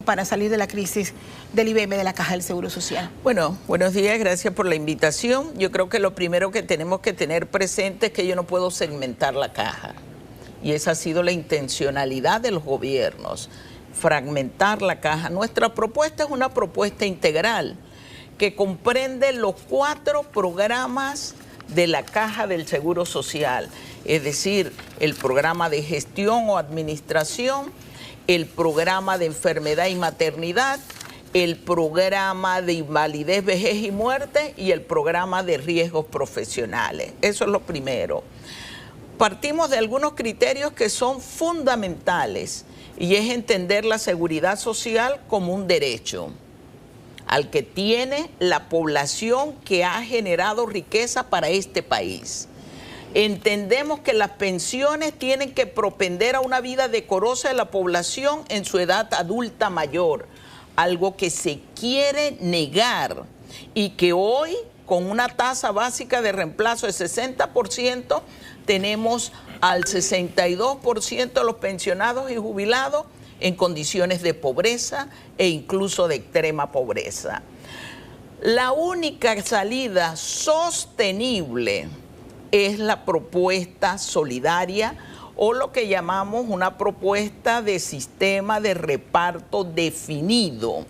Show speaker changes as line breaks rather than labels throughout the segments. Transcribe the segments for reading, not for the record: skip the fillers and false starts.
para salir de la crisis del IBM, de la Caja del Seguro Social?
Bueno, buenos días, gracias por la invitación. Yo creo que lo primero que tenemos que tener presente es que yo no puedo segmentar la caja. Y esa ha sido la intencionalidad de los gobiernos, fragmentar la caja. Nuestra propuesta es una propuesta integral que comprende los 4 programas de la Caja del Seguro Social, es decir, el programa de gestión o administración, el programa de enfermedad y maternidad, el programa de invalidez, vejez y muerte y el programa de riesgos profesionales. Eso es lo primero. Partimos de algunos criterios que son fundamentales y es entender la seguridad social como un derecho al que tiene la población que ha generado riqueza para este país. Entendemos que las pensiones tienen que propender a una vida decorosa de la población en su edad adulta mayor, algo que se quiere negar y que hoy, con una tasa básica de reemplazo de 60%, tenemos al 62% de los pensionados y jubilados en condiciones de pobreza e incluso de extrema pobreza. La única salida sostenible es la propuesta solidaria o lo que llamamos una propuesta de sistema de reparto definido.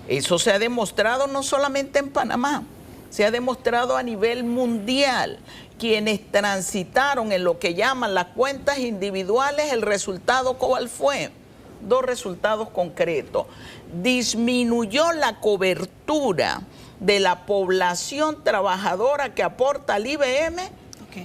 Eso se ha demostrado no solamente en Panamá, se ha demostrado a nivel mundial. Quienes transitaron en lo que llaman las cuentas individuales, el resultado ¿cuál fue? 2 resultados concretos. Disminuyó la cobertura de la población trabajadora que aporta al IBM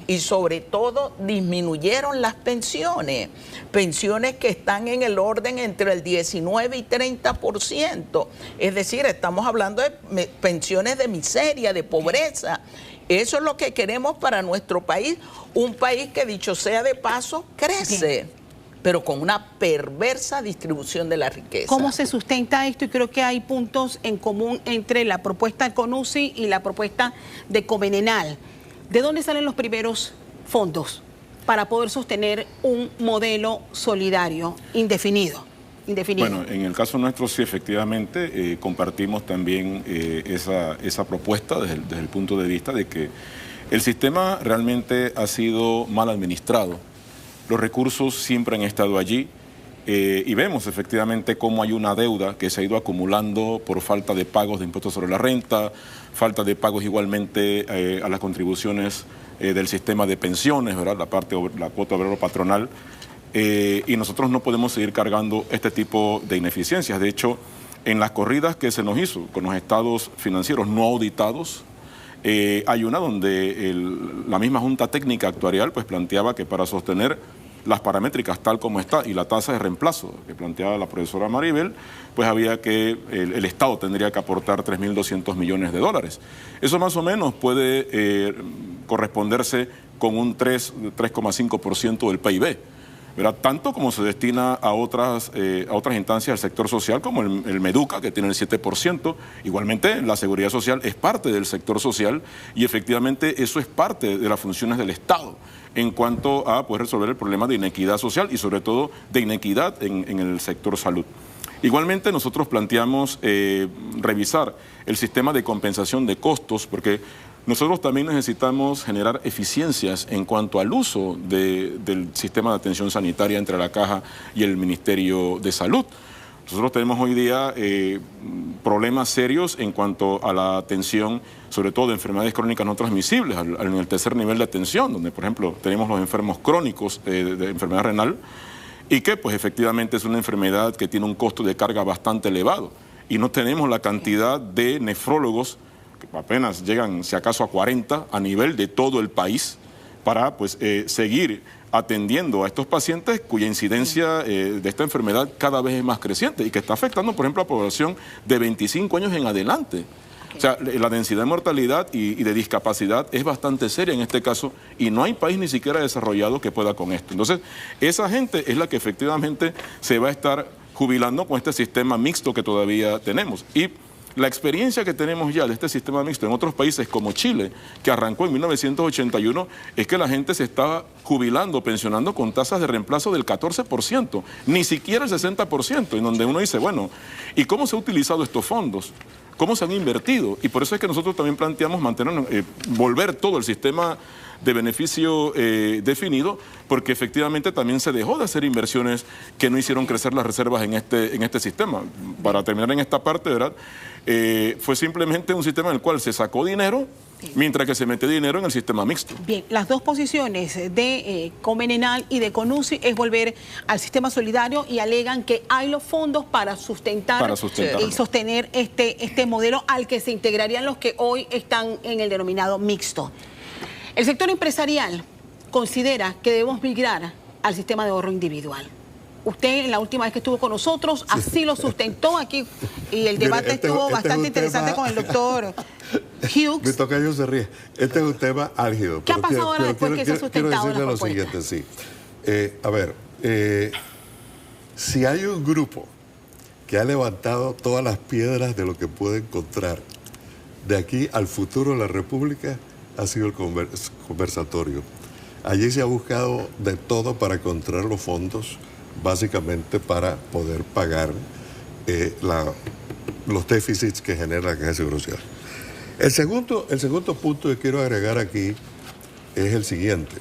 y sobre todo disminuyeron las pensiones. Pensiones que están en el orden entre el 19 y 30%. Es decir, estamos hablando de pensiones de miseria, de pobreza. Eso es lo que queremos para nuestro país. Un país que, dicho sea de paso, crece, pero con una perversa distribución de la riqueza.
¿Cómo se sustenta esto? Y creo que hay puntos en común entre la propuesta de CONUSI y la propuesta de Comenenal. ¿De dónde salen los primeros fondos para poder sostener un modelo solidario indefinido?
Bueno, en el caso nuestro sí, efectivamente, compartimos también esa propuesta desde el punto de vista de que el sistema realmente ha sido mal administrado. Los recursos siempre han estado allí y vemos efectivamente cómo hay una deuda que se ha ido acumulando por falta de pagos de impuestos sobre la renta, falta de pagos igualmente a las contribuciones del sistema de pensiones, ¿verdad? La cuota obrero patronal. Y nosotros no podemos seguir cargando este tipo de ineficiencias. De hecho, en las corridas que se nos hizo con los estados financieros no auditados, hay una donde la misma Junta Técnica Actuarial pues planteaba que para sostener las paramétricas tal como está y la tasa de reemplazo que planteaba la profesora Maribel, pues había que, el Estado tendría que aportar 3.200 millones de dólares. Eso más o menos puede corresponderse con un 3,5% del PIB. ¿Verdad? Tanto como se destina a otras instancias del sector social como el Meduca, que tiene el 7%. Igualmente, la seguridad social es parte del sector social y efectivamente eso es parte de las funciones del Estado en cuanto a poder resolver el problema de inequidad social y sobre todo de inequidad en el sector salud. Igualmente nosotros planteamos revisar el sistema de compensación de costos porque nosotros también necesitamos generar eficiencias en cuanto al uso del sistema de atención sanitaria entre la Caja y el Ministerio de Salud. Nosotros tenemos hoy día problemas serios en cuanto a la atención, sobre todo de enfermedades crónicas no transmisibles, en el tercer nivel de atención, donde por ejemplo tenemos los enfermos crónicos de enfermedad renal y que pues efectivamente es una enfermedad que tiene un costo de carga bastante elevado y no tenemos la cantidad de nefrólogos que apenas llegan, si acaso, a 40 a nivel de todo el país para pues, seguir atendiendo a estos pacientes cuya incidencia de esta enfermedad cada vez es más creciente y que está afectando, por ejemplo, a la población de 25 años en adelante. O sea, la densidad de mortalidad y de discapacidad es bastante seria en este caso y no hay país ni siquiera desarrollado que pueda con esto. Entonces, esa gente es la que efectivamente se va a estar jubilando con este sistema mixto que todavía tenemos. Y La experiencia que tenemos ya de este sistema mixto en otros países como Chile, que arrancó en 1981, es que la gente se estaba jubilando, pensionando con tasas de reemplazo del 14%, ni siquiera el 60%, en donde uno dice, bueno, ¿y cómo se han utilizado estos fondos? ¿Cómo se han invertido? Y por eso es que nosotros también planteamos volver todo el sistema de beneficio definido, porque efectivamente también se dejó de hacer inversiones que no hicieron crecer las reservas en este sistema. Para terminar en esta parte, ¿verdad? Fue simplemente un sistema en el cual se sacó dinero, mientras que se mete dinero en el sistema mixto.
Bien, las dos posiciones de Comenenal y de CONUSI es volver al sistema solidario y alegan que hay los fondos para sustentar y sostener este modelo al que se integrarían los que hoy están en el denominado mixto. El sector empresarial considera que debemos migrar al sistema de ahorro individual. Usted, en la última vez que estuvo con nosotros, así lo sustentó aquí y el debate estuvo bastante interesante con el doctor Hughes.
Mi tocayo se ríe. Este es un tema álgido.
¿Qué ha pasado ahora después que se ha sustentado
quiero decirle lo siguiente, sí. A ver, si hay un grupo que ha levantado todas las piedras de lo que puede encontrar de aquí al futuro de la República, ha sido el conversatorio. Allí se ha buscado de todo para encontrar los fondos, básicamente para poder pagar los déficits que genera la Caja de Seguro Social. El segundo punto que quiero agregar aquí es el siguiente.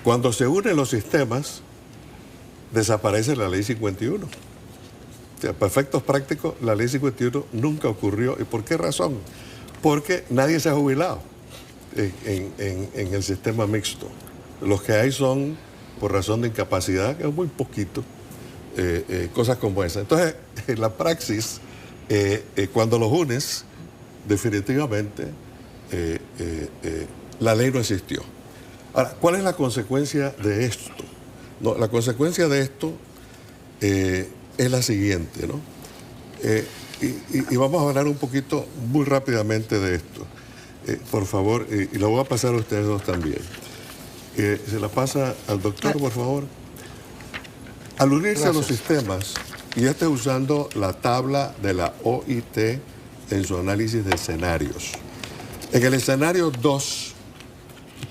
Cuando se unen los sistemas, desaparece la Ley 51. O sea, para efectos prácticos, la Ley 51 nunca ocurrió. ¿Y por qué razón? Porque nadie se ha jubilado en el sistema mixto. Los que hay son por razón de incapacidad, que es muy poquito, cosas como esa. Entonces, en la praxis, cuando los unes, definitivamente, la ley no existió. Ahora, ¿cuál es la consecuencia de esto? No, la consecuencia de esto es la siguiente, ¿no? Y vamos a hablar un poquito, muy rápidamente de esto. Por favor, y lo voy a pasar a ustedes dos también. Se la pasa al doctor, por favor. Al unirse a los sistemas, y usando la tabla de la OIT en su análisis de escenarios. En el escenario 2,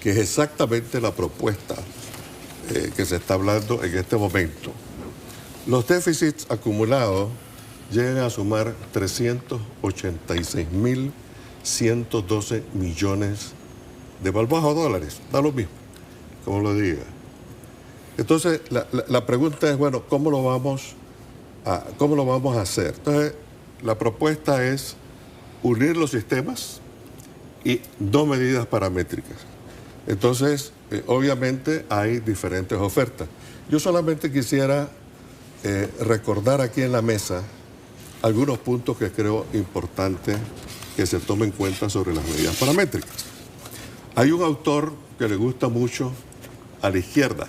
que es exactamente la propuesta que se está hablando en este momento, los déficits acumulados llegan a sumar 386.112 millones de balboas o dólares, da lo mismo, como lo diga. Entonces, la pregunta es, bueno, ¿cómo lo vamos a hacer? Entonces, la propuesta es unir los sistemas y dos medidas paramétricas. Entonces, obviamente hay diferentes ofertas. Yo solamente quisiera recordar aquí en la mesa algunos puntos que creo importantes que se tomen en cuenta sobre las medidas paramétricas. Hay un autor que le gusta mucho a la izquierda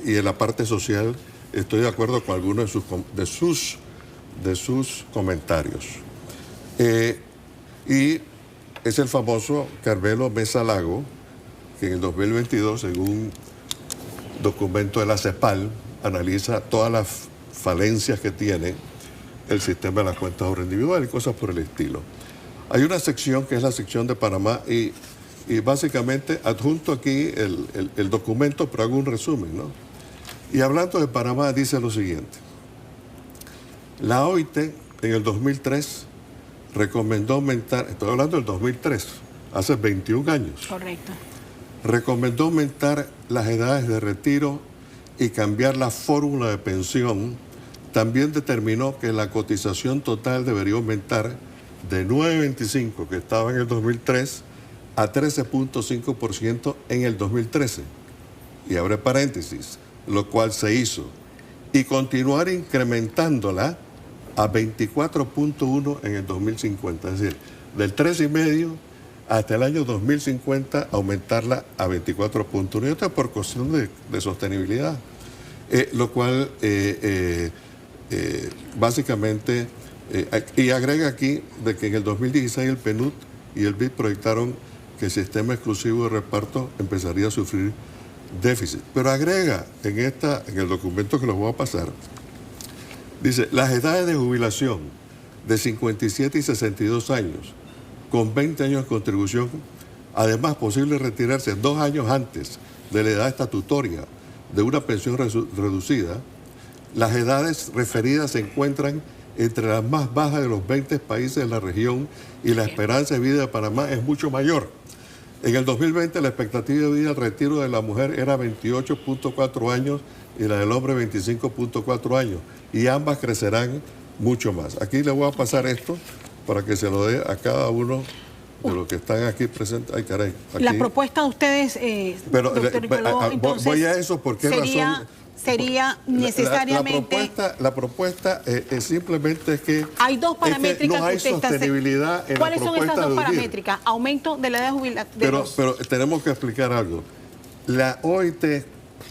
y en la parte social estoy de acuerdo con algunos de sus comentarios. Y es el famoso Carmelo Mesa Lago, que en el 2022, según un documento de la CEPAL, analiza todas las falencias que tiene el sistema de las cuentas de ahorro individual y cosas por el estilo. Hay una sección que es la sección de Panamá y básicamente adjunto aquí el documento, pero hago un resumen, ¿no? Y hablando de Panamá dice lo siguiente. La OIT en el 2003 recomendó aumentar, estoy hablando del 2003, hace 21 años.
Correcto.
Recomendó aumentar las edades de retiro y cambiar la fórmula de pensión. También determinó que la cotización total debería aumentar de 9.25, que estaba en el 2003, a 13.5% en el 2013. Y abre paréntesis, lo cual se hizo. Y continuar incrementándola a 24.1 en el 2050. Es decir, del 3,5 hasta el año 2050 aumentarla a 24.1. Y esto es por cuestión de sostenibilidad. Lo cual básicamente, y agrega aquí de que en el 2016 el PNUD y el BID proyectaron que el sistema exclusivo de reparto empezaría a sufrir déficit. Pero agrega en el documento que les voy a pasar, Dice, las edades de jubilación de 57 y 62 años, con 20 años de contribución, además posible retirarse 2 años antes de la edad estatutaria de una pensión reducida, las edades referidas se encuentran entre las más bajas de los 20 países de la región y la esperanza de vida de Panamá es mucho mayor. En el 2020 la expectativa de vida al retiro de la mujer era 28.4 años y la del hombre 25.4 años y ambas crecerán mucho más. Aquí le voy a pasar esto para que se lo dé a cada uno de los que están aquí presentes. Ay, caray. Aquí.
La propuesta de ustedes,
pero
doctor Nicoló, entonces,
voy a eso, ¿por qué razón?
Sería necesariamente...
La propuesta es simplemente que...
Hay dos paramétricas
no hay
que usted está...
sostenibilidad en
¿Cuáles
la
son
propuesta
esas dos
de unir.
paramétricas? Aumento de la edad de jubilación.
Pero tenemos que explicar algo. La OIT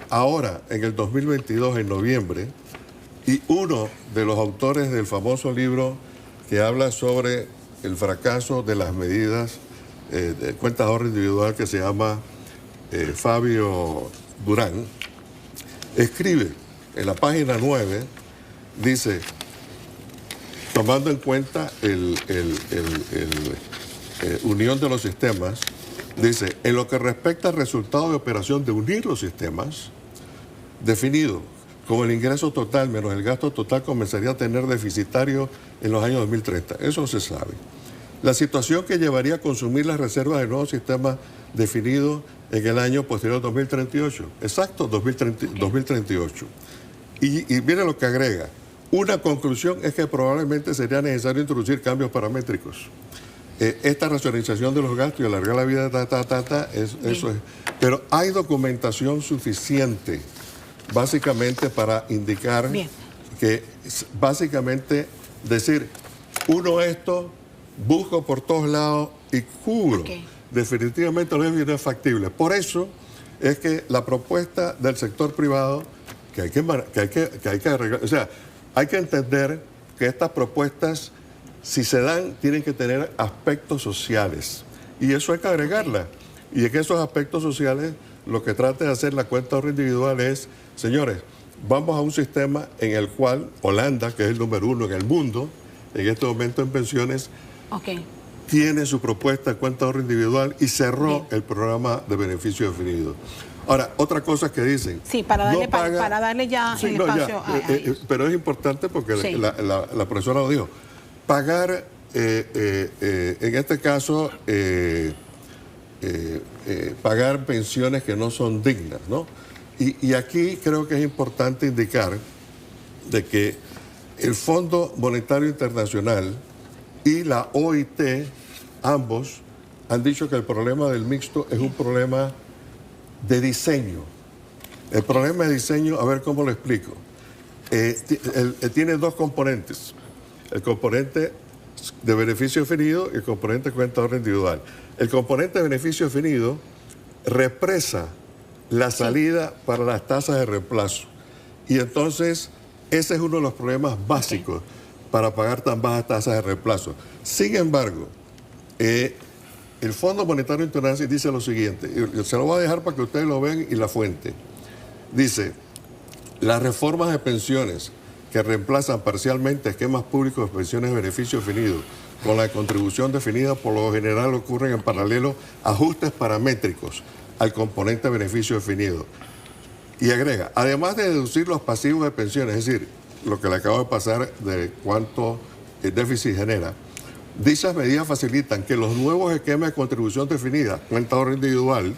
ahora, en el 2022, en noviembre, y uno de los autores del famoso libro que habla sobre el fracaso de las medidas de cuenta de ahorro individual, que se llama Fabio Durán, escribe en la página 9, dice, tomando en cuenta unión de los sistemas, dice, en lo que respecta al resultado de operación de unir los sistemas, definido como el ingreso total menos el gasto total comenzaría a tener deficitario en los años 2030. Eso se sabe. La situación que llevaría a consumir las reservas del nuevo sistema definido en el año posterior 2038. Exacto, 2038. Y mire lo que agrega. Una conclusión es que probablemente sería necesario introducir cambios paramétricos. Esta racionalización de los gastos y alargar la vida, eso es. Pero hay documentación suficiente, básicamente, para indicar que, básicamente, decir, uno esto, busco por todos lados y cubro. Definitivamente no es factible. Por eso es que la propuesta del sector privado, que hay que arreglar, o sea, hay que entender que estas propuestas, si se dan, tienen que tener aspectos sociales. Y eso hay que agregarla. Y en esos aspectos sociales, lo que trata de hacer la cuenta de ahorro individual es, señores, vamos a un sistema en el cual Holanda, que es el número 1 en el mundo, en este momento en pensiones, tiene su propuesta de cuenta de ahorro individual y cerró el programa de beneficio definido. Ahora, otra cosa que dicen...
Sí, para darle ya el espacio.
Pero es importante porque la profesora lo dijo. Pagar, en este caso, pagar pensiones que no son dignas, ¿no? Y aquí creo que es importante indicar de que el Fondo Monetario Internacional y la OIT, ambos, han dicho que el problema del mixto es un problema de diseño. El problema de diseño, a ver cómo lo explico. Tiene dos componentes. El componente de beneficio definido y el componente de cuenta de ahorro individual. El componente de beneficio definido represa la salida para las tasas de reemplazo. Y entonces, ese es uno de los problemas básicos para pagar tan bajas tasas de reemplazo. Sin embargo, el Fondo Monetario Internacional dice lo siguiente, y se lo voy a dejar para que ustedes lo vean y la fuente. Dice, las reformas de pensiones que reemplazan parcialmente esquemas públicos de pensiones de beneficio definido con la contribución definida, por lo general ocurren en paralelo ajustes paramétricos al componente de beneficio definido. Y agrega, además de deducir los pasivos de pensiones, es decir, lo que le acabo de pasar de cuánto el déficit genera, dichas medidas facilitan que los nuevos esquemas de contribución definida, cuenta de ahorro individual,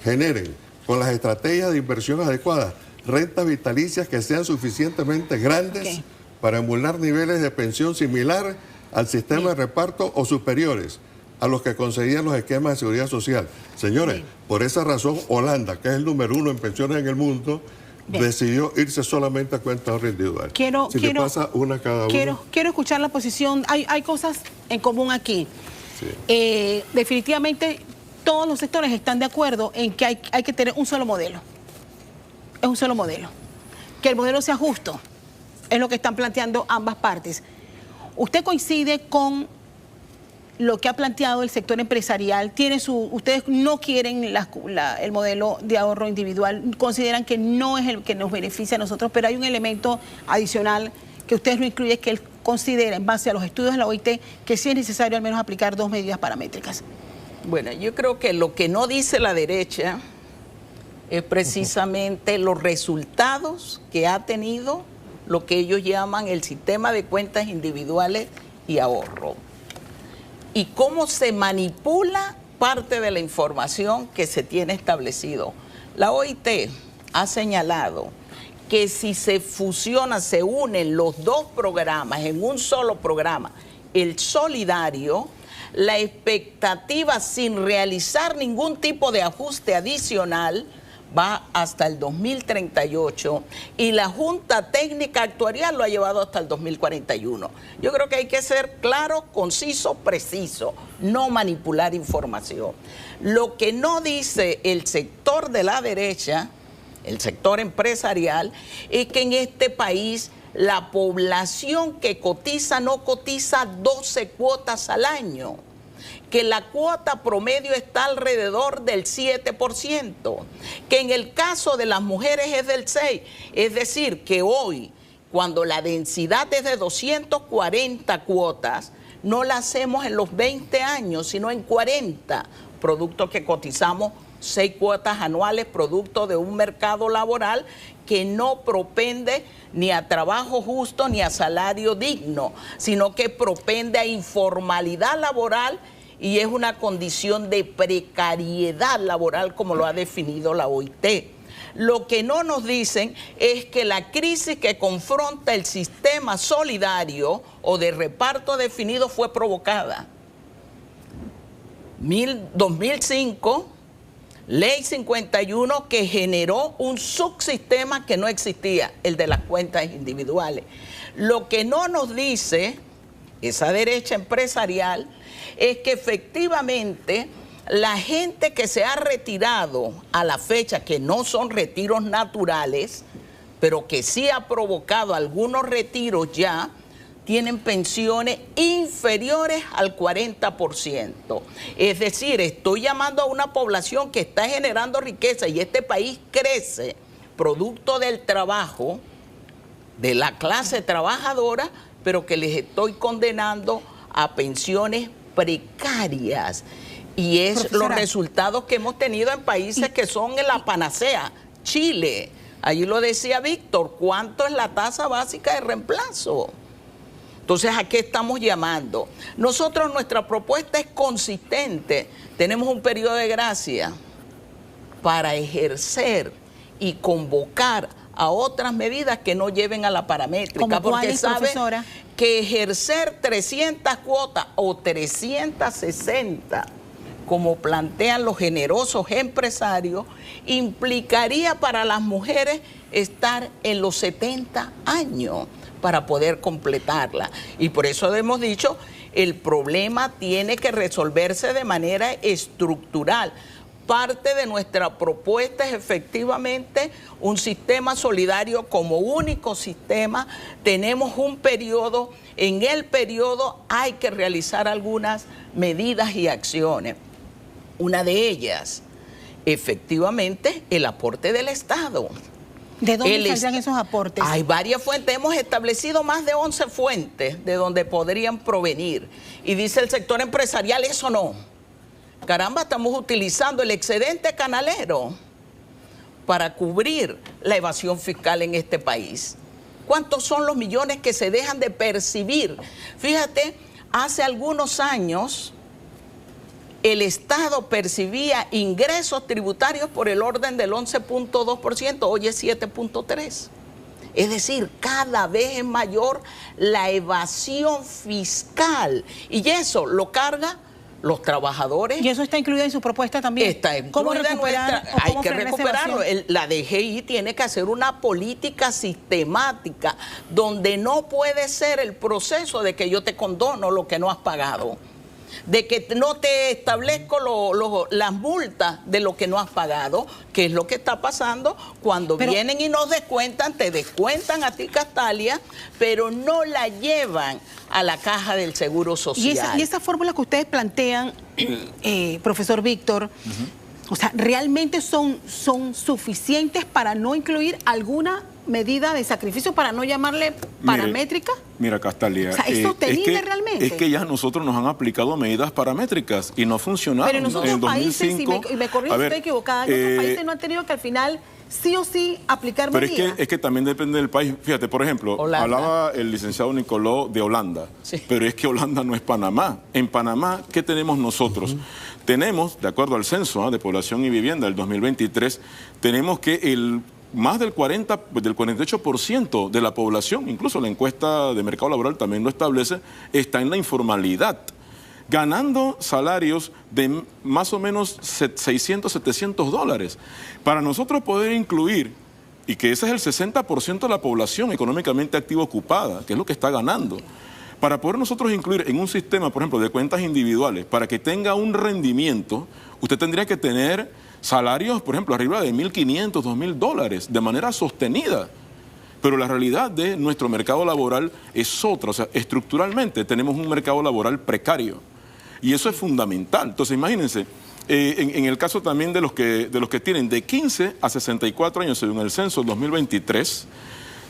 generen, con las estrategias de inversión adecuadas, rentas vitalicias que sean suficientemente grandes para emular niveles de pensión similar al sistema de reparto o superiores a los que conseguían los esquemas de seguridad social. Señores, por esa razón Holanda, que es el número 1 en pensiones en el mundo, decidió irse solamente a cuenta de ahorro individual. Le pasa una a cada uno.
Quiero escuchar la posición. Hay cosas en común aquí. Definitivamente todos los sectores están de acuerdo en que hay que tener un solo modelo. Es un solo modelo. Que el modelo sea justo. Es lo que están planteando ambas partes. ¿Usted coincide con lo que ha planteado el sector empresarial? Ustedes no quieren el modelo de ahorro individual, consideran que no es el que nos beneficia a nosotros, pero hay un elemento adicional que ustedes no incluyen, que él considera, en base a los estudios de la OIT, que sí es necesario al menos aplicar 2 medidas paramétricas?
Bueno, yo creo que lo que no dice la derecha es precisamente los resultados que ha tenido lo que ellos llaman el sistema de cuentas individuales y ahorro. Y cómo se manipula parte de la información que se tiene establecido. La OIT ha señalado que si se fusionan, se unen los dos programas en un solo programa, el solidario, la expectativa sin realizar ningún tipo de ajuste adicional va hasta el 2038 y la Junta Técnica Actuarial lo ha llevado hasta el 2041. Yo creo que hay que ser claro, conciso, preciso, no manipular información. Lo que no dice el sector de la derecha, el sector empresarial, es que en este país la población que cotiza no cotiza 12 cuotas al año, que la cuota promedio está alrededor del 7%, que en el caso de las mujeres es del 6%, es decir, que hoy, cuando la densidad es de 240 cuotas, no la hacemos en los 20 años, sino en 40, producto que cotizamos 6 cuotas anuales, producto de un mercado laboral que no propende ni a trabajo justo ni a salario digno, sino que propende a informalidad laboral y es una condición de precariedad laboral como lo ha definido la OIT. Lo que no nos dicen es que la crisis que confronta el sistema solidario o de reparto definido fue provocada. 2005, Ley 51, que generó un subsistema que no existía, el de las cuentas individuales. Lo que no nos dice esa derecha empresarial es que efectivamente la gente que se ha retirado a la fecha, que no son retiros naturales, pero que sí ha provocado algunos retiros ya, tienen pensiones inferiores al 40%. Es decir, estoy llamando a una población que está generando riqueza y este país crece producto del trabajo de la clase trabajadora, pero que les estoy condenando a pensiones precarias. Y es
Profesora,
los resultados que hemos tenido en países que son en la panacea. Chile, allí lo decía Víctor, ¿cuánto es la tasa básica de reemplazo? Entonces, ¿a qué estamos llamando? Nosotros, nuestra propuesta es consistente. Tenemos un periodo de gracia para ejercer y convocar a otras medidas que no lleven a la paramétrica.
¿Cómo
porque
cuáles,
sabe
profesora?
Que ejercer 300 cuotas o 360, como plantean los generosos empresarios, implicaría para las mujeres estar en los 70 años para poder completarla. Y por eso hemos dicho, el problema tiene que resolverse de manera estructural. Parte de nuestra propuesta es efectivamente un sistema solidario como único sistema. Tenemos un periodo, en el periodo hay que realizar algunas medidas y acciones. Una de ellas, efectivamente, el aporte del Estado.
¿De dónde saldrán esos aportes?
Hay varias fuentes, hemos establecido más de 11 fuentes de donde podrían provenir. Y dice el sector empresarial, eso no. Caramba, estamos utilizando el excedente canalero para cubrir la evasión fiscal en este país. ¿Cuántos son los millones que se dejan de percibir? Fíjate, hace algunos años el Estado percibía ingresos tributarios por el orden del 11.2%, hoy es 7.3%. Es decir, cada vez es mayor la evasión fiscal y eso lo carga los trabajadores.
¿Y eso está incluido en su propuesta también?
Está incluida en nuestra. Hay que recuperarlo. La DGI tiene que hacer una política sistemática donde no puede ser el proceso de que yo te condono lo que no has pagado, de que no te establezco las multas de lo que no has pagado, que es lo que está pasando cuando vienen y nos descuentan, te descuentan a ti, Castalia, pero no la llevan a la caja del Seguro Social.
Y esa fórmula que ustedes plantean, profesor Víctor, o sea, ¿realmente son suficientes para no incluir alguna medida de sacrificio para no llamarle paramétrica?
Mira, Castalia,
O sea, ¿es sostenible realmente?
Es que ya nosotros nos han aplicado medidas paramétricas y no ha funcionado.
Pero en los otros países,
2005,
y me corrijo si estoy equivocada, en otros países no han tenido que al final sí o sí aplicar medidas.
Pero es que también depende del país. Fíjate, por ejemplo,
Holanda.
Hablaba el licenciado Nicoló de Holanda,
sí.
Pero es que Holanda no es Panamá. En Panamá, ¿qué tenemos nosotros? Tenemos, de acuerdo al censo de población y vivienda del 2023, tenemos que más del 48% de la población, incluso la encuesta de mercado laboral también lo establece, está en la informalidad, ganando salarios de más o menos 600, 700 dólares. Para nosotros poder incluir, y que ese es el 60% de la población económicamente activa ocupada, que es lo que está ganando, para poder nosotros incluir en un sistema, por ejemplo, de cuentas individuales, para que tenga un rendimiento, usted tendría que tener salarios, por ejemplo, arriba de 1.500, 2.000 dólares, de manera sostenida. Pero la realidad de nuestro mercado laboral es otra. O sea, estructuralmente tenemos un mercado laboral precario. Y eso es fundamental. Entonces, imagínense, en el caso también de los que tienen de 15 a 64 años, según el censo 2023,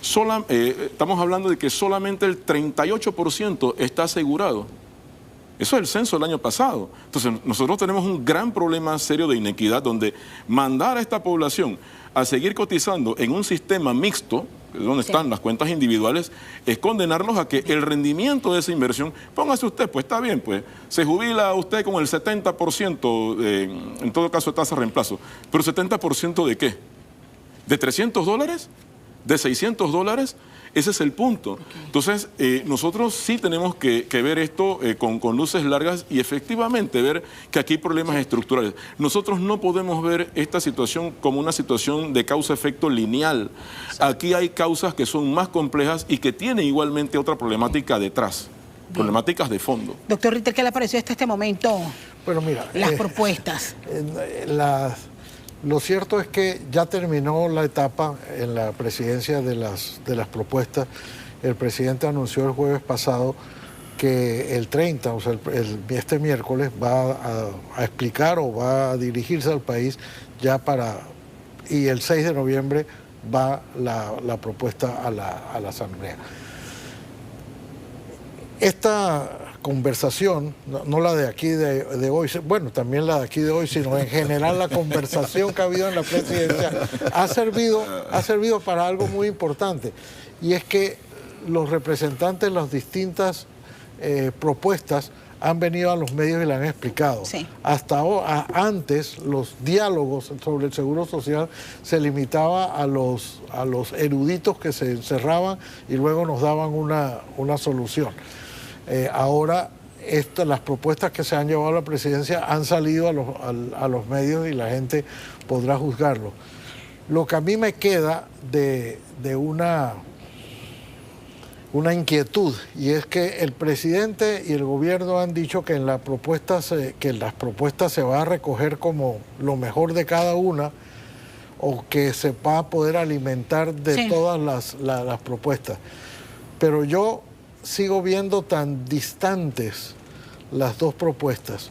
estamos hablando de que solamente el 38% está asegurado. Eso es el censo del año pasado. Entonces, nosotros tenemos un gran problema serio de inequidad, donde mandar a esta población a seguir cotizando en un sistema mixto, donde están las cuentas individuales, es condenarlos a que el rendimiento de esa inversión, póngase usted, pues está bien, pues se jubila usted con el 70%, en todo caso tasa de reemplazo, pero ¿70% de qué? ¿De 300 dólares? ¿De 600 dólares? Ese es el punto. Okay. Entonces, nosotros sí tenemos que ver esto con luces largas y efectivamente ver que aquí hay problemas estructurales. Nosotros no podemos ver esta situación como una situación de causa-efecto lineal. Aquí hay causas que son más complejas y que tienen igualmente otra problemática detrás, problemáticas de fondo.
Doctor Ritter, ¿qué le pareció hasta este momento?
Bueno, mira,
las propuestas.
Lo cierto es que ya terminó la etapa en la presidencia de las propuestas. El presidente anunció el jueves pasado que el 30, o sea, este miércoles, va a explicar o va a dirigirse al país ya y el 6 de noviembre va la propuesta a la Asamblea. Esta conversación, no la de aquí de hoy, bueno, también la de aquí de hoy, sino en general la conversación que ha habido en la presidencia ha servido para algo muy importante, y es que los representantes de las distintas propuestas han venido a los medios y le han explicado. Sí. Antes los diálogos sobre el seguro social se limitaba a los eruditos que se encerraban y luego nos daban una solución. Ahora las propuestas que se han llevado a la presidencia han salido a los medios y la gente podrá juzgarlo. Lo que a mí me queda de una inquietud, y es que el presidente y el gobierno han dicho que en las propuestas se va a recoger como lo mejor de cada una, o que se va a poder alimentar de todas las propuestas. Pero yo sigo viendo tan distantes las dos propuestas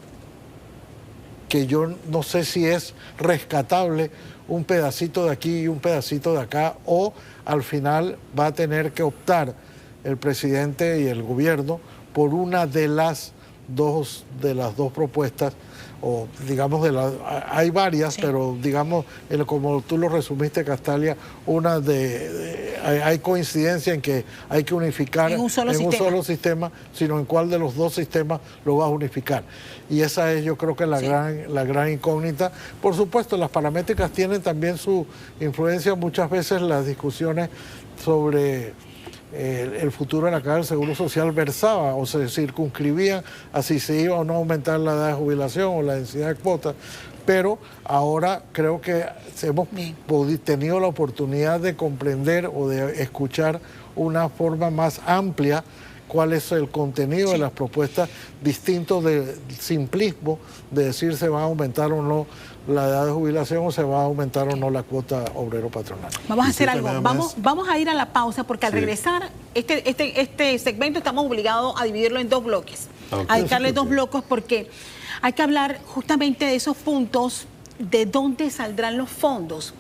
que yo no sé si es rescatable un pedacito de aquí y un pedacito de acá, o al final va a tener que optar el presidente y el gobierno por una de las dos propuestas, o digamos hay varias, pero digamos, como tú lo resumiste, Castalia, hay coincidencia en que hay que unificar en un solo sistema, sino en cuál de los dos sistemas lo va a unificar. Y esa es, yo creo que la gran incógnita. Por supuesto, las paramétricas tienen también su influencia. Muchas veces las discusiones sobre el futuro de la Caja del Seguro Social versaba o se circunscribía a si se iba o no a aumentar la edad de jubilación o la densidad de cuotas, pero ahora creo que hemos tenido la oportunidad de comprender o de escuchar una forma más amplia cuál es el contenido de las propuestas, distinto del simplismo de decir se va a aumentar o no la edad de jubilación o se va a aumentar o no la cuota obrero patronal.
Vamos a hacer algo, vamos a ir a la pausa, porque al regresar este segmento estamos obligados a dividirlo en dos bloques, a dedicarle dos bloques, porque hay que hablar justamente de esos puntos, de dónde saldrán los fondos.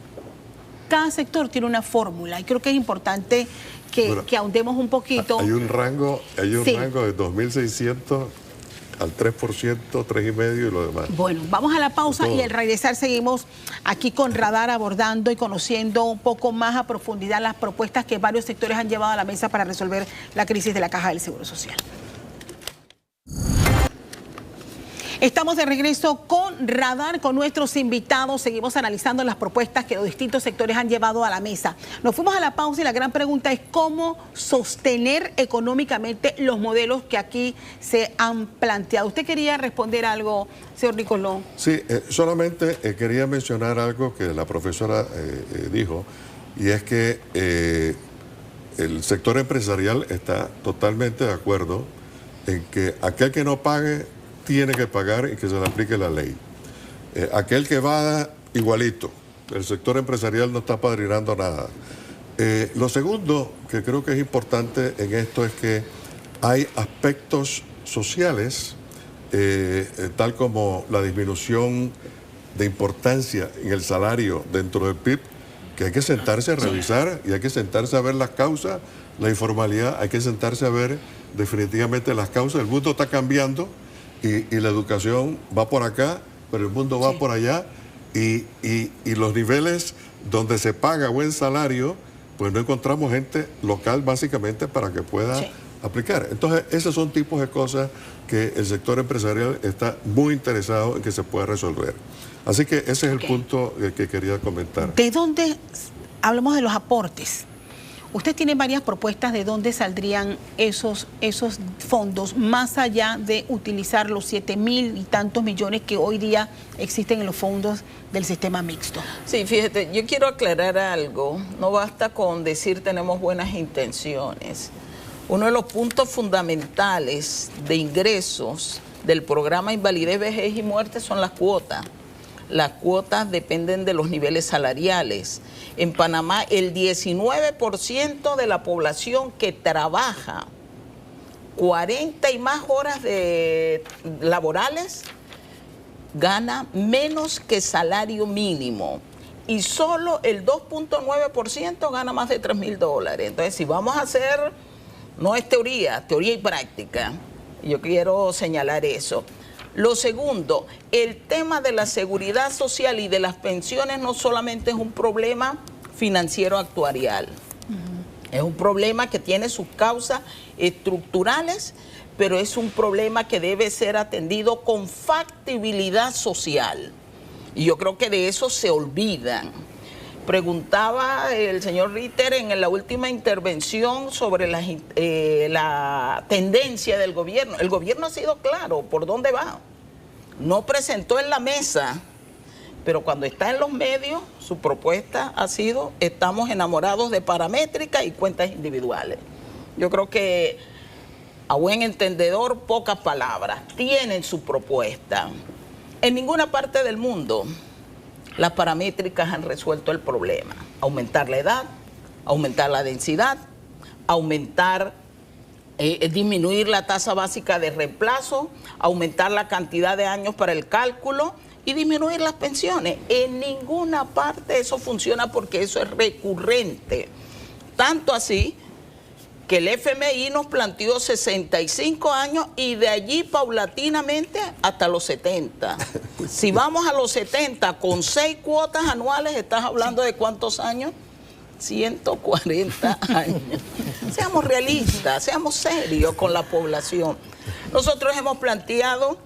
cada sector tiene una fórmula y creo que es importante que ahondemos un poquito.
Hay un rango de 2.600 al 3%, 3,5% y lo demás.
Bueno, vamos a la pausa y al regresar seguimos aquí con Radar abordando y conociendo un poco más a profundidad las propuestas que varios sectores han llevado a la mesa para resolver la crisis de la Caja del Seguro Social. Estamos de regreso con Radar, con nuestros invitados. Seguimos analizando las propuestas que los distintos sectores han llevado a la mesa. Nos fuimos a la pausa y la gran pregunta es cómo sostener económicamente los modelos que aquí se han planteado. ¿Usted quería responder algo, señor Nicoló?
Sí, solamente quería mencionar algo que la profesora dijo, y es que el sector empresarial está totalmente de acuerdo en que aquel que no pague tiene que pagar y que se le aplique la ley. Aquel que va igualito, el sector empresarial no está padrinando nada. Lo segundo que creo que es importante en esto es que hay aspectos sociales, tal como la disminución de importancia en el salario dentro del PIB, que hay que sentarse a revisar y hay que sentarse a ver las causas, la informalidad, hay que sentarse a ver definitivamente las causas. El mundo está cambiando. Y la educación va por acá, pero el mundo va por allá, y los niveles donde se paga buen salario, pues no encontramos gente local básicamente para que pueda aplicar. Entonces, esos son tipos de cosas que el sector empresarial está muy interesado en que se pueda resolver. Así que ese es el punto que quería comentar.
¿De dónde hablamos de los aportes? Usted tiene varias propuestas de dónde saldrían esos fondos, más allá de utilizar los 7.000 y tantos millones que hoy día existen en los fondos del sistema mixto.
Sí, fíjate, yo quiero aclarar algo. No basta con decir tenemos buenas intenciones. Uno de los puntos fundamentales de ingresos del programa Invalidez, Vejez y Muerte son las cuotas. Las cuotas dependen de los niveles salariales. En Panamá, el 19% de la población que trabaja 40 y más horas laborales gana menos que salario mínimo. Y solo el 2.9% gana más de $3.000. Entonces, si vamos a hacer, no es teoría y práctica, yo quiero señalar eso. Lo segundo, el tema de la seguridad social y de las pensiones no solamente es un problema financiero actuarial, es un problema que tiene sus causas estructurales, pero es un problema que debe ser atendido con factibilidad social. Y yo creo que de eso se olvidan. Preguntaba el señor Ritter en la última intervención sobre la tendencia del gobierno. El gobierno ha sido claro por dónde va. No presentó en la mesa, pero cuando está en los medios, su propuesta ha sido: estamos enamorados de paramétricas y cuentas individuales. Yo creo que, a buen entendedor, pocas palabras. Tienen su propuesta. En ninguna parte del mundo las paramétricas han resuelto el problema. Aumentar la edad, aumentar la densidad, disminuir la tasa básica de reemplazo, aumentar la cantidad de años para el cálculo y disminuir las pensiones. En ninguna parte eso funciona porque eso es recurrente. Tanto así que el FMI nos planteó 65 años y de allí paulatinamente hasta los 70. Si vamos a los 70 con 6 cuotas anuales, ¿estás hablando de cuántos años? 140 años. Seamos realistas, seamos serios con la población. Nosotros hemos planteado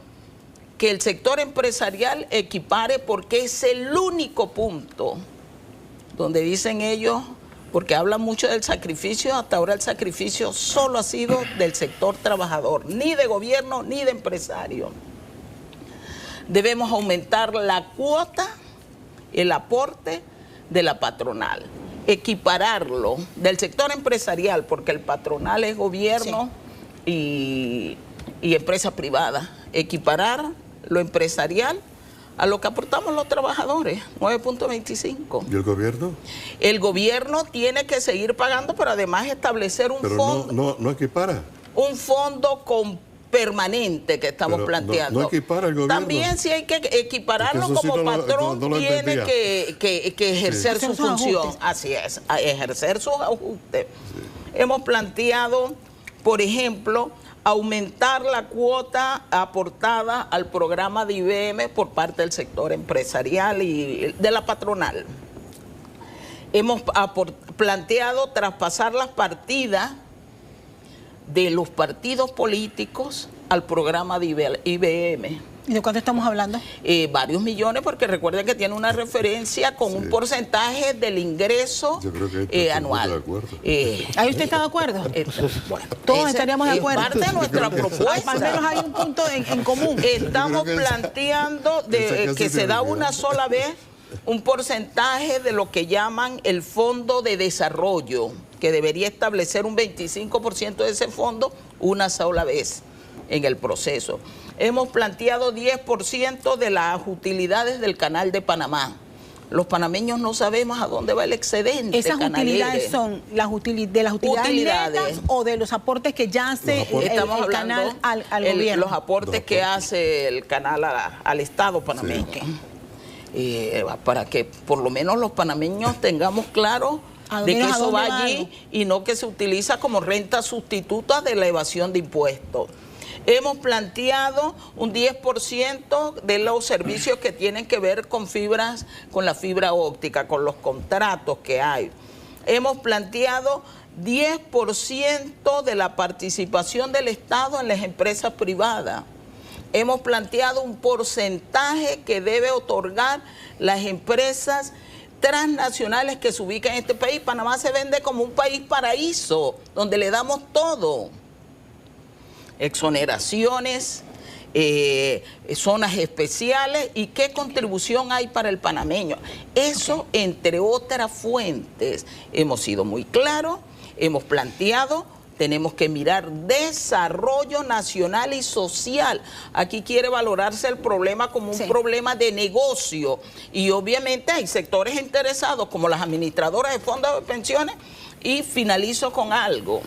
que el sector empresarial equipare, porque es el único punto donde dicen ellos, porque hablan mucho del sacrificio, hasta ahora el sacrificio solo ha sido del sector trabajador, ni de gobierno ni de empresario. Debemos aumentar la cuota, el aporte de la patronal, equipararlo del sector empresarial, porque el patronal es gobierno y empresa privada, equiparar lo empresarial a lo que aportamos los trabajadores, 9.25.
¿Y el gobierno?
El gobierno tiene que seguir pagando, pero además establecer un fondo.
No equipara.
Un fondo permanente que estamos
Pero
planteando.
no equipara el gobierno.
También sí hay que equipararlo
Porque eso sí
como
no lo-
patrón,
no lo
tiene
entendía.
que ejercer
Sí.
su
Hacer sus
función.
ajustes.
Así es, a ejercer sus ajustes. Hemos planteado, por ejemplo, aumentar la cuota aportada al programa de IBM por parte del sector empresarial y de la patronal. Hemos planteado traspasar las partidas de los partidos políticos al programa de IBM.
¿Y de cuánto estamos hablando?
Varios millones, porque recuerden que tiene una referencia con un porcentaje del ingreso
Yo creo que ahí estoy
anual.
de acuerdo.
¿Ahí usted está de acuerdo?
Bueno,
Todos
ese
estaríamos de
es
acuerdo.
parte de nuestra propuesta.
Al menos hay un punto en común.
Estamos
Yo creo que
planteando
esa casi
que se da
tiene que
una
ver.
sola vez un porcentaje de lo que llaman el Fondo de Desarrollo, que debería establecer un 25% de ese fondo una sola vez en el proceso. Hemos planteado 10% de las utilidades del Canal de Panamá. Los panameños no sabemos a dónde va el excedente
¿Esas
canalero.
utilidades son de las utilidades netas o de los aportes que ya hace
Estamos
el canal
hablando
al gobierno?
los aportes que hace el canal al Estado panameño. Para que por lo menos los panameños tengamos claro de que eso va allí y no que se utiliza como renta sustituta de la evasión de impuestos. Hemos planteado un 10% de los servicios que tienen que ver con fibras, con la fibra óptica, con los contratos que hay. Hemos planteado 10% de la participación del Estado en las empresas privadas. Hemos planteado un porcentaje que debe otorgar las empresas transnacionales que se ubican en este país. Panamá se vende como un país paraíso, donde le damos todo. Exoneraciones, zonas especiales y qué contribución hay para el panameño. Eso, entre otras fuentes, hemos sido muy claros, hemos planteado. Tenemos que mirar desarrollo nacional y social. Aquí quiere valorarse el problema como un problema de negocio. Y obviamente hay sectores interesados como las administradoras de fondos de pensiones. Y finalizo con algo.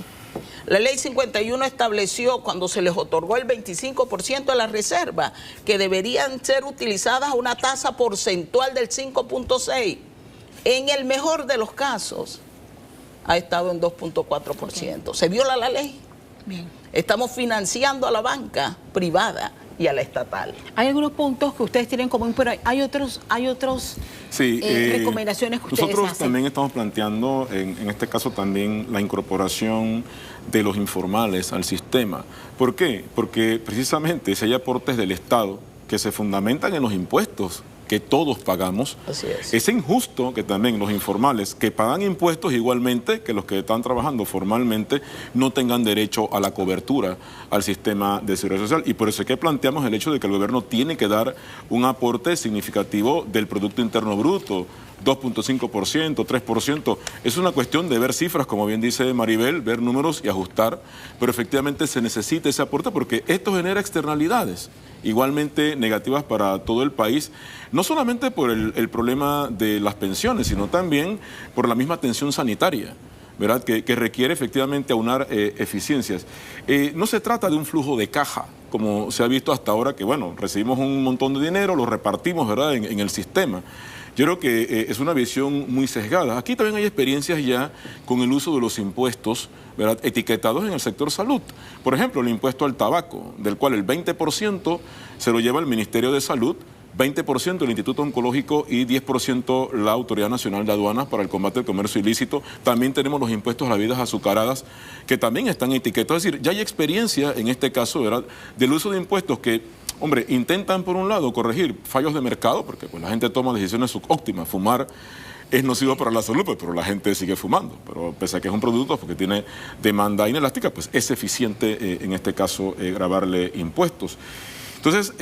La ley 51 estableció cuando se les otorgó el 25% de la reserva que deberían ser utilizadas a una tasa porcentual del 5.6. En el mejor de los casos ha estado en 2.4%. ¿Se viola la ley?
Bien.
Estamos financiando a la banca privada y a la estatal.
Hay algunos puntos que ustedes tienen en común, pero hay otros
Sí,
recomendaciones que ustedes
nosotros
hacen.
también estamos planteando, en este caso también, la incorporación de los informales al sistema. ¿Por qué? Porque precisamente si hay aportes del Estado que se fundamentan en los impuestos que todos pagamos,
Así es.
es injusto que también los informales que pagan impuestos igualmente que los que están trabajando formalmente no tengan derecho a la cobertura al sistema de seguridad social. Y por eso es que planteamos el hecho de que el gobierno tiene que dar un aporte significativo del Producto Interno Bruto, 2.5%, 3%. Es una cuestión de ver cifras, como bien dice Maribel, ver números y ajustar, pero efectivamente se necesita ese aporte porque esto genera externalidades igualmente negativas para todo el país, no solamente por el problema de las pensiones, sino también por la misma atención sanitaria, ¿verdad? Que requiere efectivamente aunar eficiencias. No se trata de un flujo de caja, como se ha visto hasta ahora, que bueno, recibimos un montón de dinero, lo repartimos, ¿verdad?, en el sistema. Yo creo que es una visión muy sesgada. Aquí también hay experiencias ya con el uso de los impuestos, ¿verdad?, etiquetados en el sector salud. Por ejemplo, el impuesto al tabaco, del cual el 20% se lo lleva el Ministerio de Salud, 20% el Instituto Oncológico y 10% la Autoridad Nacional de Aduanas para el combate al comercio ilícito. También tenemos los impuestos a las bebidas azucaradas que también están etiquetados. Es decir, ya hay experiencia en este caso, ¿verdad?, del uso de impuestos que, hombre, intentan por un lado corregir fallos de mercado, porque pues la gente toma decisiones subóptimas. Fumar es nocivo para la salud, pero la gente sigue fumando. Pero pese a que es un producto porque tiene demanda inelástica, pues es eficiente en este caso grabarle impuestos. Entonces,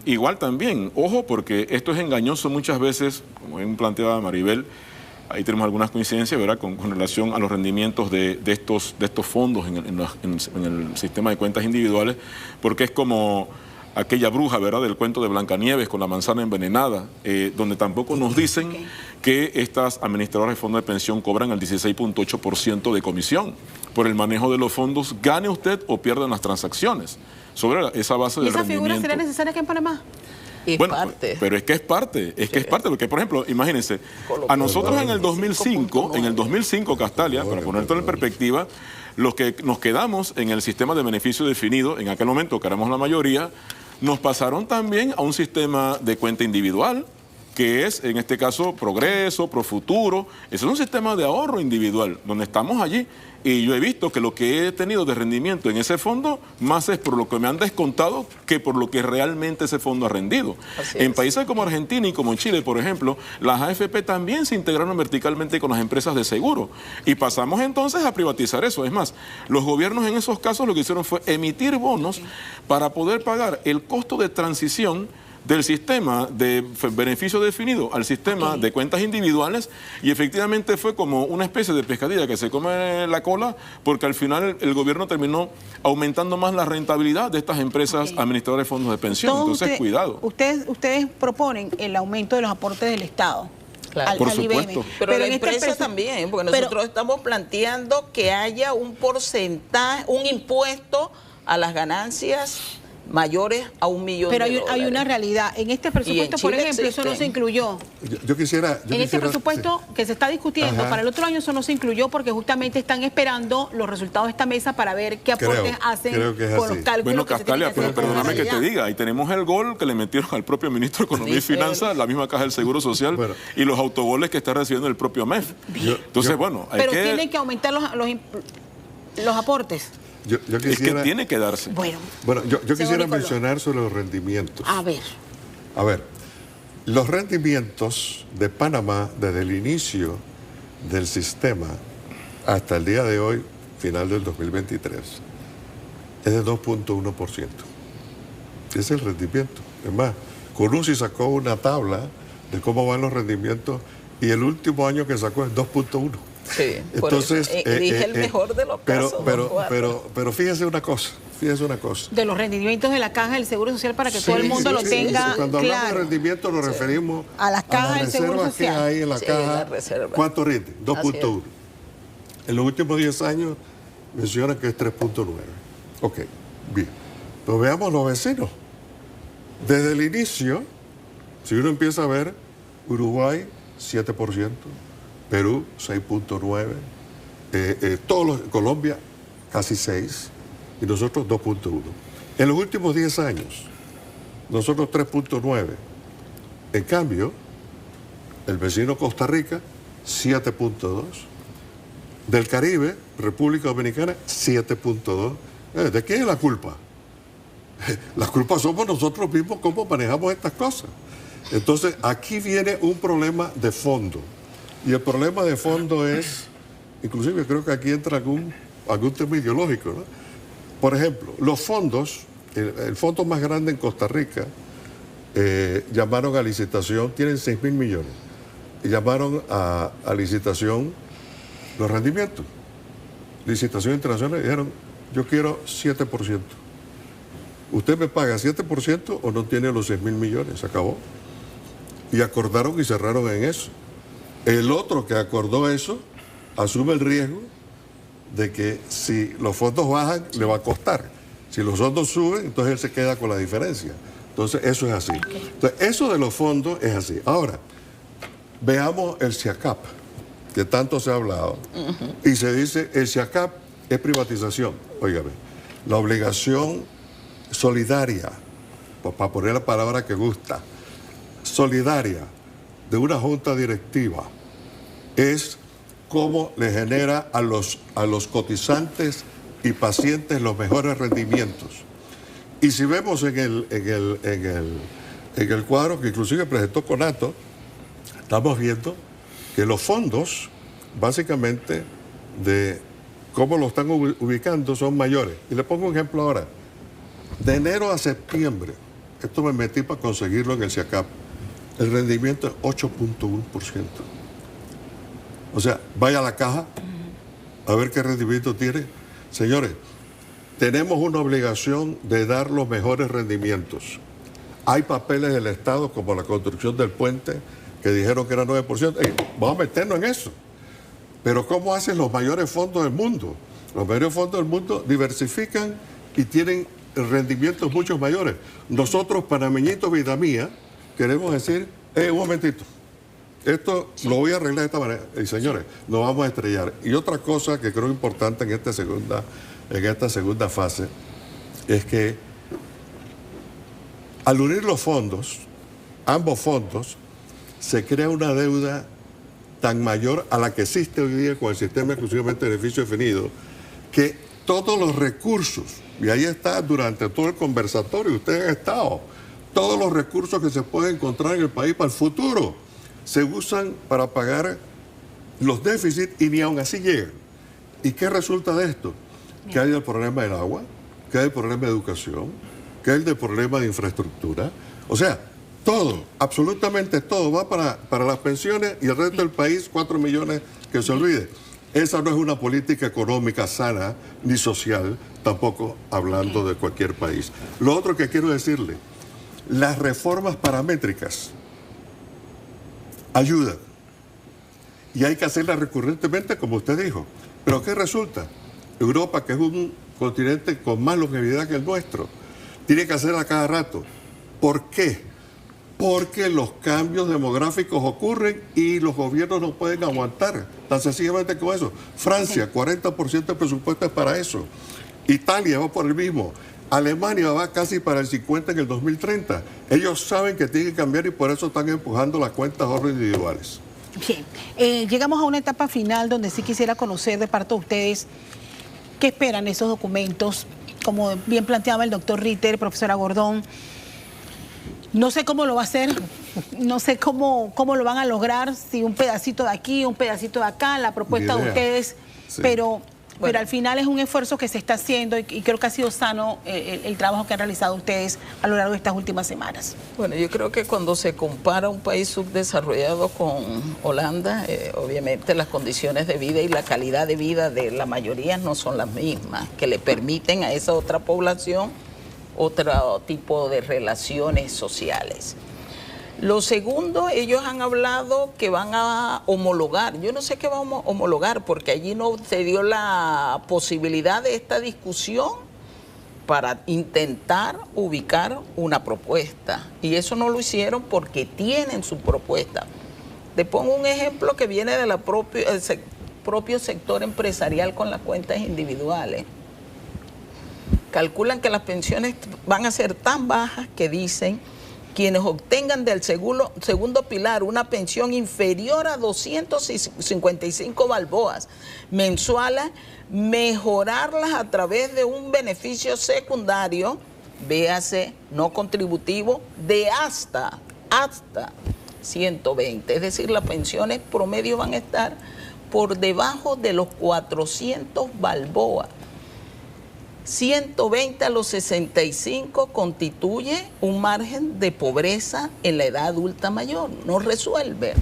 igual también, ojo, porque esto es engañoso muchas veces, como bien planteaba Maribel, ahí tenemos algunas coincidencias, ¿verdad?, con relación a los rendimientos de estos fondos en el sistema de cuentas individuales, porque es como aquella bruja, ¿verdad?, del cuento de Blancanieves con la manzana envenenada, donde tampoco nos dicen que estas administradoras de fondos de pensión cobran el 16.8% de comisión por el manejo de los fondos, gane usted o pierda en las transacciones, sobre esa base
¿Y
de
esa
rendimiento.
figura sería necesaria aquí en Panamá?
Es
Bueno,
parte.
pero es que es parte, porque por ejemplo, imagínense, a nosotros en el 2005, Castalia, para ponértelo en perspectiva, los que nos quedamos en el sistema de beneficio definido, en aquel momento que éramos la mayoría, nos pasaron también a un sistema de cuenta individual, que es, en este caso, Progreso, Profuturo. Ese es un sistema de ahorro individual, donde estamos allí. Y yo he visto que lo que he tenido de rendimiento en ese fondo, más es por lo que me han descontado que por lo que realmente ese fondo ha rendido. En países como Argentina y como en Chile, por ejemplo, las AFP también se integraron verticalmente con las empresas de seguro. Y pasamos entonces a privatizar eso. Es más, los gobiernos en esos casos lo que hicieron fue emitir bonos para poder pagar el costo de transición del sistema de beneficio definido al sistema de cuentas individuales, y efectivamente fue como una especie de pescadilla que se come la cola, porque al final el gobierno terminó aumentando más la rentabilidad de estas empresas administradoras de fondos de pensión. Entonces, cuidado.
Ustedes proponen el aumento de los aportes del Estado.
Claro.
Por
al
supuesto.
IBM.
Pero la
en
empresa también, porque nosotros estamos planteando que haya un porcentaje, un impuesto a las ganancias mayores a $1 millón.
Pero hay una realidad. En este presupuesto, por ejemplo, eso no se incluyó.
Yo quisiera...
En este presupuesto que se está discutiendo, para el otro año eso no se incluyó porque justamente están esperando los resultados de esta mesa para ver qué aportes hacen con los cálculos.
Bueno,
que se tienen
Castalia,
que hacer
pero
con la
perdóname que te
realidad.
diga, ahí tenemos el gol que le metieron al propio ministro de Economía y Finanzas, la misma Caja del Seguro Social, y los autogoles que está recibiendo el propio MEF. Entonces, bueno, hay
pero
que...
tienen que aumentar los aportes.
Yo quisiera,
es que tiene que darse.
Bueno,
yo quisiera mencionar sobre los rendimientos.
A ver,
los rendimientos de Panamá desde el inicio del sistema hasta el día de hoy, final del 2023, es de 2.1%. Ese es el rendimiento. Es más, CONUCI sacó una tabla de cómo van los rendimientos y el último año que sacó es 2.1%.
Sí,
entonces
dije el mejor de los casos.
Pero fíjese una cosa.
de los rendimientos de la Caja del Seguro Social para que todo el mundo lo tenga
Cuando hablamos
claro.
de rendimiento nos referimos
a las cajas del Seguro
reservas que
Social.
hay en la caja. ¿Cuánto rinde? 2.1. En los últimos 10 años mencionan que es 3.9. Ok, bien. Pero veamos los vecinos. Desde el inicio, si uno empieza a ver, Uruguay 7%, Perú 6.9%, Colombia casi 6% y nosotros 2.1%. En los últimos 10 años, nosotros 3.9%. En cambio, el vecino Costa Rica 7.2%. Del Caribe, República Dominicana 7.2%. ¿De quién es la culpa? La culpa somos nosotros mismos, cómo manejamos estas cosas. Entonces, aquí viene un problema de fondo. Y el problema de fondo es, inclusive creo que aquí entra algún tema ideológico, ¿no? Por ejemplo, los fondos, el fondo más grande en Costa Rica, llamaron a licitación, tienen 6.000 millones, y llamaron a licitación los rendimientos. Licitación internacional, y dijeron, yo quiero 7%. ¿Usted me paga 7% o no tiene los 6.000 millones? Se acabó. Y acordaron y cerraron en eso. El otro que acordó eso asume el riesgo de que si los fondos bajan, le va a costar. Si los fondos suben, entonces él se queda con la diferencia. Entonces, eso es así. Entonces, eso de los fondos es así. Ahora, veamos el SIACAP, que tanto se ha hablado. Y se dice, el SIACAP es privatización. Óigame, la obligación solidaria, para poner la palabra que gusta, solidaria de una junta directiva es cómo le genera a los cotizantes y pacientes los mejores rendimientos. Y si vemos en el cuadro que inclusive presentó Conato, estamos viendo que los fondos, básicamente, de cómo lo están ubicando son mayores. Y le pongo un ejemplo ahora. De enero a septiembre, esto me metí para conseguirlo en el SIACAP, el rendimiento es 8.1%. O sea, vaya a la caja a ver qué rendimiento tiene. Señores, tenemos una obligación de dar los mejores rendimientos. Hay papeles del Estado, como la construcción del puente, que dijeron que era 9%. Vamos a meternos en eso. Pero ¿cómo hacen los mayores fondos del mundo? Los mayores fondos del mundo diversifican y tienen rendimientos mucho mayores. Nosotros, panameñitos, vida mía, queremos decir, un momentito, esto lo voy a arreglar de esta manera. Y señores, nos vamos a estrellar. Y otra cosa que creo importante en esta segunda fase es que al unir los fondos, ambos fondos, se crea una deuda tan mayor a la que existe hoy día con el sistema exclusivamente de beneficio definido, que todos los recursos, y ahí está durante todo el conversatorio, ustedes han estado, todos los recursos que se pueden encontrar en el país para el futuro, se usan para pagar los déficits y ni aún así llegan. ¿Y qué resulta de esto? Que hay el problema del agua, que hay el problema de educación, que hay el problema de infraestructura. O sea, todo, absolutamente todo va para las pensiones y el resto del país, 4 millones que se olvide. Esa no es una política económica sana ni social, tampoco hablando de cualquier país. Lo otro que quiero decirle, las reformas paramétricas ayudan y hay que hacerlas recurrentemente, como usted dijo. Pero ¿qué resulta? Europa, que es un continente con más longevidad que el nuestro, tiene que hacerla cada rato. ¿Por qué? Porque los cambios demográficos ocurren y los gobiernos no pueden aguantar, tan sencillamente como eso. Francia, 40% de presupuesto es para eso. Italia va por el mismo. Alemania va casi para el 50% en el 2030. Ellos saben que tienen que cambiar y por eso están empujando las cuentas de ahorro individuales.
Bien, llegamos a una etapa final donde sí quisiera conocer de parte de ustedes qué esperan esos documentos. Como bien planteaba el doctor Ritter, profesora Gordón, no sé cómo lo va a hacer, no sé cómo lo van a lograr, si un pedacito de aquí, un pedacito de acá, la propuesta de ustedes, sí. Pero al final es un esfuerzo que se está haciendo y creo que ha sido sano el trabajo que han realizado ustedes a lo largo de estas últimas semanas.
Bueno, yo creo que cuando se compara un país subdesarrollado con Holanda, obviamente las condiciones de vida y la calidad de vida de la mayoría no son las mismas, que le permiten a esa otra población otro tipo de relaciones sociales. Lo segundo, ellos han hablado que van a homologar. Yo no sé qué vamos a homologar porque allí no se dio la posibilidad de esta discusión para intentar ubicar una propuesta. Y eso no lo hicieron porque tienen su propuesta. Te pongo un ejemplo que viene del propio sector empresarial con las cuentas individuales. Calculan que las pensiones van a ser tan bajas que dicen quienes obtengan del segundo pilar una pensión inferior a 255 balboas mensuales, mejorarlas a través de un beneficio secundario, véase no contributivo, de hasta 120. Es decir, las pensiones promedio van a estar por debajo de los 400 balboas. 120 a los 65 constituye un margen de pobreza en la edad adulta mayor, no resuelve.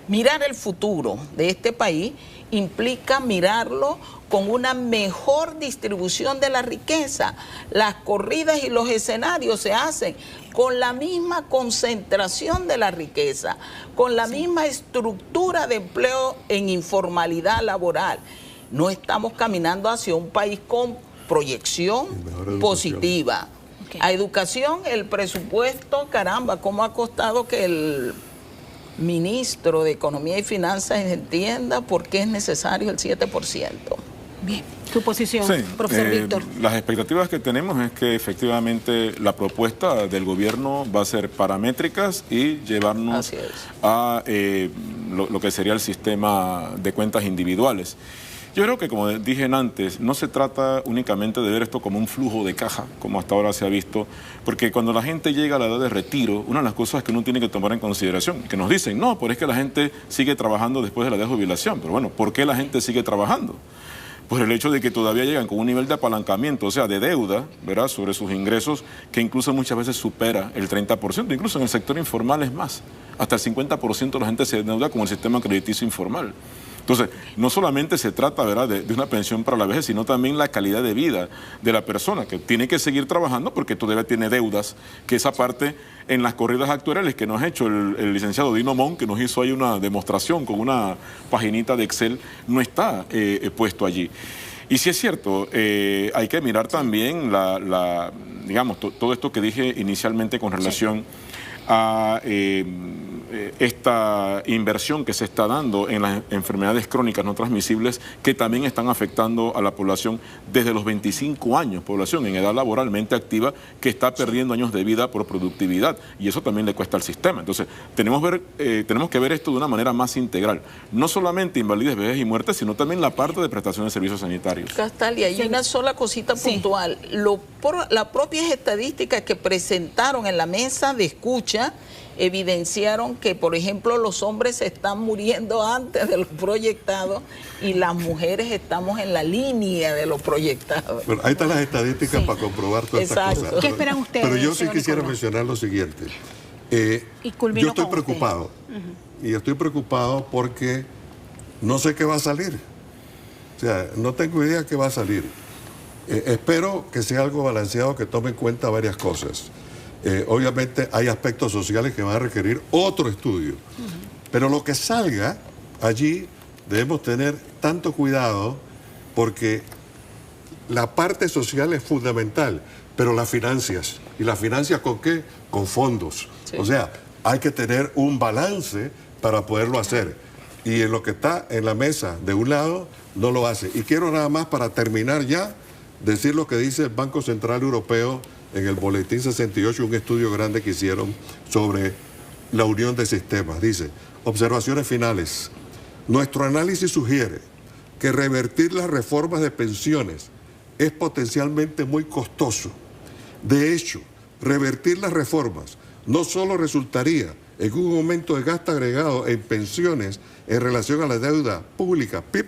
Mirar el futuro de este país implica mirarlo con una mejor distribución de la riqueza. Las corridas y los escenarios se hacen con la misma concentración de la riqueza, con la misma estructura de empleo en informalidad laboral. No estamos caminando hacia un país con proyección positiva. Okay. A educación, el presupuesto, caramba, ¿cómo ha costado que el ministro de Economía y Finanzas entienda por qué es necesario el 7%?
Bien, tu posición,
sí,
profesor Víctor.
Las expectativas que tenemos es que efectivamente la propuesta del gobierno va a ser paramétricas y llevarnos a lo que sería el sistema de cuentas individuales. Yo creo que, como dije antes, no se trata únicamente de ver esto como un flujo de caja, como hasta ahora se ha visto, porque cuando la gente llega a la edad de retiro, una de las cosas que uno tiene que tomar en consideración, que nos dicen, no, pero es que la gente sigue trabajando después de la edad de jubilación. Pero bueno, ¿por qué la gente sigue trabajando? Por el hecho de que todavía llegan con un nivel de apalancamiento, o sea, de deuda, ¿verdad?, sobre sus ingresos, que incluso muchas veces supera el 30%, incluso en el sector informal es más. Hasta el 50% de la gente se endeuda con el sistema crediticio informal. Entonces, no solamente se trata, ¿verdad?, de una pensión para la vejez, sino también la calidad de vida de la persona, que tiene que seguir trabajando porque todavía tiene deudas, que esa parte en las corridas actuariales que nos ha hecho el licenciado Dino Mon, que nos hizo ahí una demostración con una paginita de Excel, no está puesto allí. Y sí es cierto, hay que mirar también digamos, todo esto que dije inicialmente con relación a esta inversión que se está dando en las enfermedades crónicas no transmisibles que también están afectando a la población desde los 25 años, población en edad laboralmente activa que está perdiendo años de vida por productividad, y eso también le cuesta al sistema. Entonces, tenemos que ver esto de una manera más integral, no solamente invalidez, vejez y muerte, sino también la parte de prestación de servicios sanitarios.
Castalia, hay una sola cosita puntual. Las propias estadísticas que presentaron en la mesa de escucha evidenciaron que, por ejemplo, los hombres se están muriendo antes de lo proyectado y las mujeres estamos en la línea de lo proyectado.
Bueno, ahí están las estadísticas para comprobar todas estas cosas.
¿Qué esperan ustedes?
Pero yo sí quisiera mencionar lo siguiente. Yo estoy preocupado. Y estoy preocupado porque no sé qué va a salir. O sea, no tengo idea qué va a salir. Espero que sea algo balanceado, que tome en cuenta varias cosas. Obviamente hay aspectos sociales que van a requerir otro estudio, pero lo que salga allí debemos tener tanto cuidado porque la parte social es fundamental, pero las finanzas, ¿y las finanzas con qué? Con fondos. Sí. O sea, hay que tener un balance para poderlo hacer, y en lo que está en la mesa de un lado no lo hace. Y quiero nada más, para terminar ya, decir lo que dice el Banco Central Europeo en el Boletín 68, un estudio grande que hicieron sobre la unión de sistemas. Dice, observaciones finales. Nuestro análisis sugiere que revertir las reformas de pensiones es potencialmente muy costoso. De hecho, revertir las reformas no solo resultaría en un aumento de gasto agregado en pensiones en relación a la deuda pública, PIB,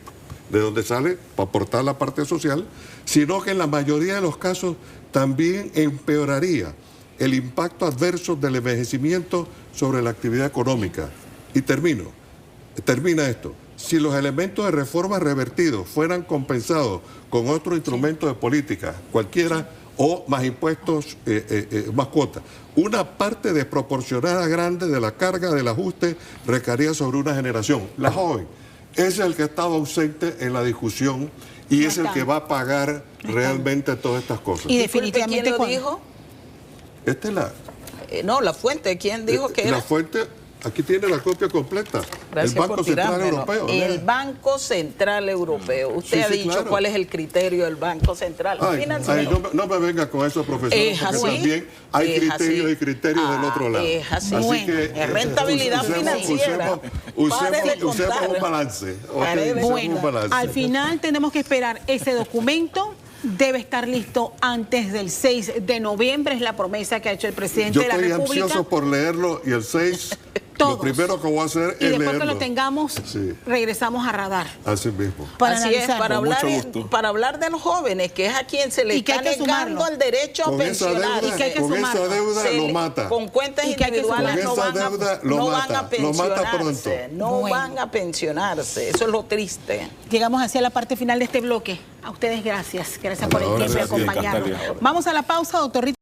de donde sale para aportar la parte social, sino que en la mayoría de los casos también empeoraría el impacto adverso del envejecimiento sobre la actividad económica. Y termina esto. Si los elementos de reforma revertidos fueran compensados con otro instrumento de política, cualquiera, o más impuestos, más cuotas, una parte desproporcionada grande de la carga del ajuste recaería sobre una generación, la joven. Ese es el que ha estado ausente en la discusión y es el que va a pagar realmente todas estas cosas.
Y definitivamente,
¿quién lo dijo?
Esta es la...
no, la fuente. ¿Quién dijo que era?
La fuente, aquí tiene la copia completa.
Gracias
el Banco Central Europeo.
El Banco Central Europeo. Usted ha dicho
claro.
¿Cuál es el criterio del Banco Central?
No me venga con eso, profesor, porque también hay criterios y criterios del otro lado.
Es así.
Así que
es rentabilidad financiera.
Usemos un balance.
Bueno, al final tenemos que esperar ese documento. Debe estar listo antes del 6 de noviembre, es la promesa que ha hecho el presidente de la República.
Yo estoy ansioso por leerlo y el 6, lo primero que voy a hacer es leerlo.
Y después que lo tengamos, regresamos a Radar.
Así mismo.
Así es, para hablar de los jóvenes, que es a quien se le está negando el derecho a pensionar.
Con esa deuda lo mata.
Con cuentas individuales no van a pensionarse. No van a pensionarse. Eso es lo triste.
Llegamos hacia la parte final de este bloque. A ustedes gracias. Gracias por el tiempo y acompañarnos. Vamos a la pausa, doctor Rito.